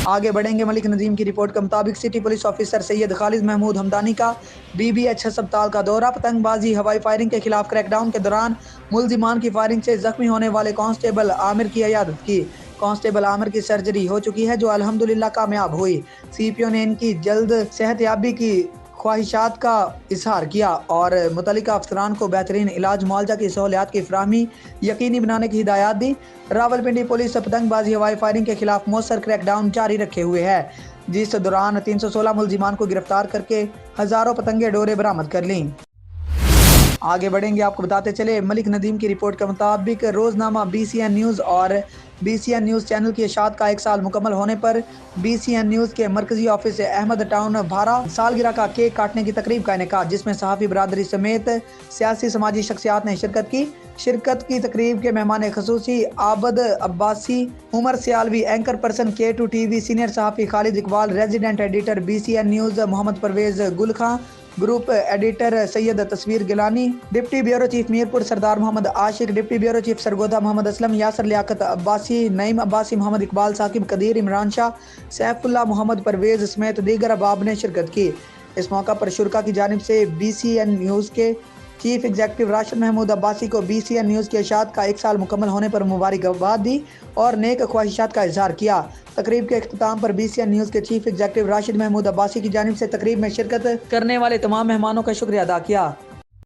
آگے بڑھیں گے۔ ملک نظیم کی رپورٹ کے مطابق سٹی پولیس آفیسر سید خالد محمود ہمدانی کا BBH ہسپتال کا دورہ۔ پتنگ بازی ہوائی فائرنگ کے خلاف کریک ڈاؤن کے دوران ملزمان کی فائرنگ سے زخمی ہونے والے کانسٹیبل عامر کی عیادت کی۔ کانسٹیبل عامر کی سرجری ہو چکی ہے جو الحمدللہ کامیاب ہوئی۔ CPO نے ان کی جلد صحت یابی کی خواہشات کا اظہار کیا اور متعلقہ افسران کو بہترین علاج معالجہ کی سہولیات کی فراہمی یقینی بنانے کی ہدایات دی۔ راولپنڈی پولیس پتنگ بازی ہوائی فائرنگ کے خلاف مؤثر کریک ڈاؤن جاری رکھے ہوئے ہے، جس دوران 316 ملزمان کو گرفتار کر کے ہزاروں پتنگیں ڈورے برآمد کر لیں۔ آگے بڑھیں گے، آپ کو بتاتے چلے ملک ندیم کی رپورٹ کے مطابق روزنامہ BCN نیوز اور BCN نیوز چینل کی اشاعت کا 1 سال مکمل ہونے پر BCN نیوز کے مرکزی آفس احمد ٹاؤن بھارا سالگرہ کا کیک کاٹنے کی تقریب کا انعقاد، جس میں صحافی برادری سمیت سیاسی سماجی شخصیات نے شرکت کی تقریب کے مہمان خصوصی Abid Abbasi, Umar Sialvi, anchor person K2 TV، senior صحافی Khalid Iqbal, resident editor BCN news Muhammad Parvez Gul Khan, group editor Syed Tasveer Gilani, deputy bureau chief Mirpur Sardar Muhammad Ashiq, deputy bureau chief Sargodha Muhammad Aslam, Yasir Liaquat Abbasi, Naeem Abbasi, Muhammad Iqbal Saqib, Qadeer Imran Shah, Saif Ullah Muhammad Parvez سمیت دیگر احباب نے شرکت کی۔ اس موقع پر شرکاء کی جانب سے BCN نیوز کے چیف ایگزیکٹو راشد محمود عباسی کو BCN نیوز کی اشاعت کا 1 سال مکمل ہونے پر مبارکباد دی اور نیک خواہشات کا اظہار کیا۔ تقریب کے اختتام پر BCN نیوز کے چیف ایگزیکٹو راشد محمود عباسی کی جانب سے تقریب میں شرکت کرنے والے تمام مہمانوں کا شکریہ ادا کیا۔